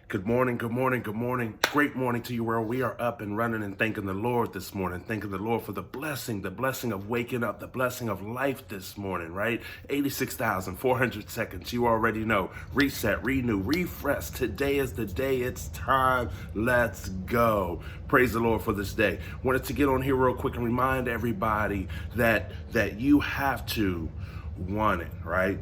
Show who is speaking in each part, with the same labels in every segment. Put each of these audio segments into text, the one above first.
Speaker 1: Good morning, good morning, good morning. Great morning to you, world. We are up and running and thanking the Lord this morning. Thanking the Lord for the blessing of waking up, the blessing of life this morning, right? 86,400 seconds. You already know. Reset, renew, refresh. Today is the day. It's time. Let's go. Praise the Lord for this day. Wanted to get on here real quick and remind everybody that you have to want it, right?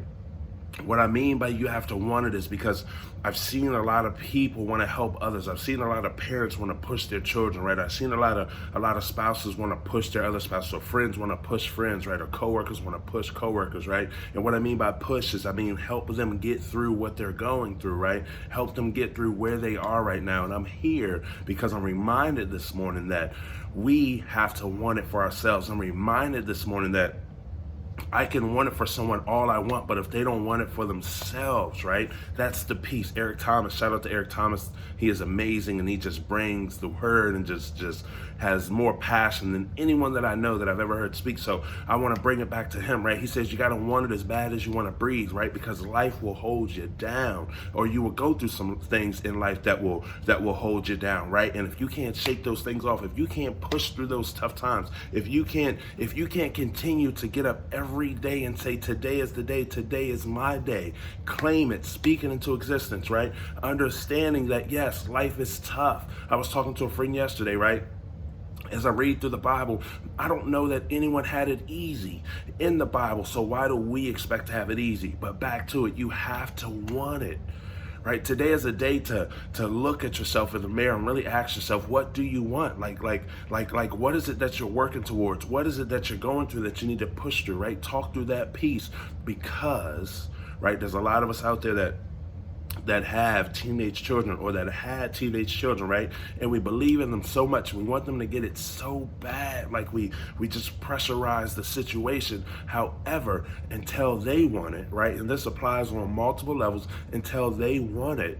Speaker 1: What I mean by you have to want it is because I've seen a lot of people want to help others. I've seen a lot of parents want to push their children, right? I've seen a lot of spouses want to push their other spouses, or friends want to push friends, right? Or coworkers want to push coworkers, right? And what I mean by push is, I mean help them get through what they're going through, right? Help them get through where they are right now. And I'm here because I'm reminded this morning that we have to want it for ourselves. I'm reminded this morning that I can want it for someone all I want, but if they don't want it for themselves, right? That's the piece. Eric Thomas, shout out to Eric Thomas. He is amazing, and he just brings the word and just has more passion than anyone that I know that I've ever heard speak. So I want to bring it back to him, right? He says you got to want it as bad as you want to breathe, right? Because life will hold you down, or you will go through some things in life that will hold you down, right? And if you can't shake those things off, if you can't push through those tough times, if you can't continue to get up every day and say, today is the day, today is my day, claim it, speak it into existence, right? Understanding that, yes, life is tough. I was talking to a friend yesterday, right? As I read through the Bible, I don't know that anyone had it easy in the Bible, so why do we expect to have it easy? But back to it, you have to want it. Right? Today is a day to look at yourself in the mirror and really ask yourself, what do you want? Like what is it that you're working towards? What is it that you're going through that you need to push through, right? Talk through that piece, because, right, there's a lot of us out there that have teenage children, or that had teenage children, right? And we believe in them so much. We want them to get it so bad. Like we just pressurize the situation. However, until they want it, right? And this applies on multiple levels. Until they want it,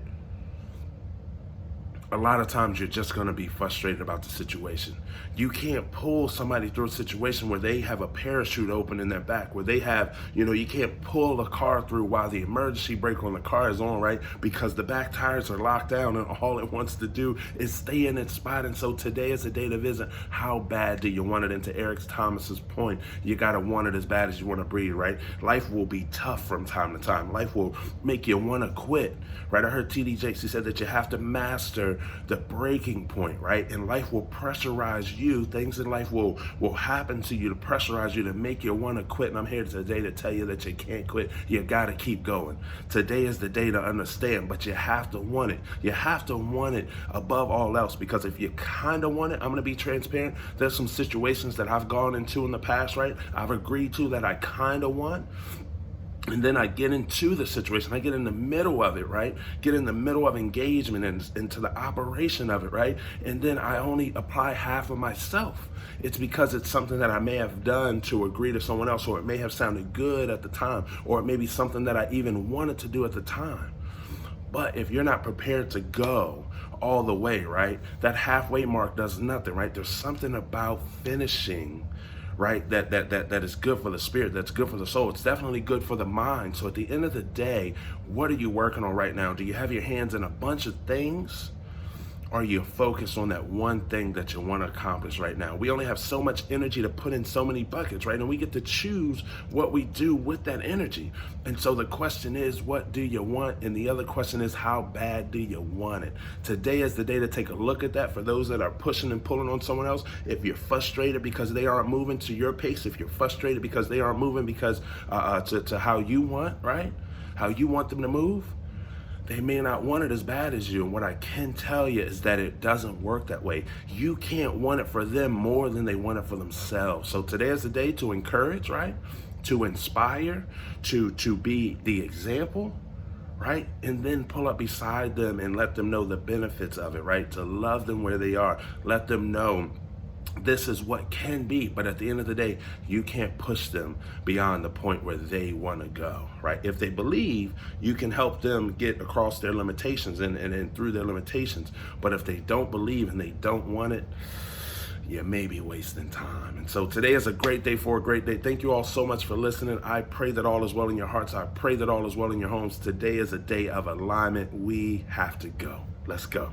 Speaker 1: a lot of times you're just going to be frustrated about the situation. You can't pull somebody through a situation where they have a parachute open in their back, where they have, you can't pull a car through while the emergency brake on the car is on, right? Because the back tires are locked down and all it wants to do is stay in its spot. And so today is a day to visit. How bad do you want it? And to Eric Thomas's point, you got to want it as bad as you want to breathe, right? Life will be tough from time to time. Life will make you want to quit, right? I heard T.D. Jakes, he said that you have to master the breaking point, right? And life will pressurize you. Things in life will happen to you to pressurize you, to make you want to quit. And I'm here today to tell you that you can't quit. You got to keep going. Today is the day to understand, but you have to want it. You have to want it above all else, because if you kind of want it, I'm going to be transparent. There's some situations that I've gone into in the past, right? I've agreed to that I kind of want. And then I get into the situation. I get in the middle of it, right? Get in the middle of engagement and into the operation of it, right? And then I only apply half of myself. It's because it's something that I may have done to agree to someone else, or it may have sounded good at the time, or it may be something that I even wanted to do at the time. But if you're not prepared to go all the way, right? That halfway mark does nothing, right? There's something about finishing, right? That is good for the spirit, that's good for the soul. It's definitely good for the mind. So at the end of the day, what are you working on right now? Do you have your hands in a bunch of things? Or are you focused on that one thing that you want to accomplish right now? We only have so much energy to put in so many buckets, right? And we get to choose what we do with that energy. And so the question is, what do you want? And the other question is, how bad do you want it? Today is the day to take a look at that. For those that are pushing and pulling on someone else, if you're frustrated because they aren't moving to your pace, if you're frustrated because they aren't moving because to how you want, right? How you want them to move, they may not want it as bad as you. And what I can tell you is that it doesn't work that way. You can't want it for them more than they want it for themselves. So today is the day to encourage, right? To inspire, to be the example, right? And then pull up beside them and let them know the benefits of it, right? To love them where they are. Let them know this is what can be, but at the end of the day, you can't push them beyond the point where they want to go, right? If they believe, you can help them get across their limitations and through their limitations. But if they don't believe and they don't want it, you may be wasting time. And so today is a great day for a great day. Thank you all so much for listening. I pray that all is well in your hearts. I pray that all is well in your homes. Today is a day of alignment. We have to go. Let's go.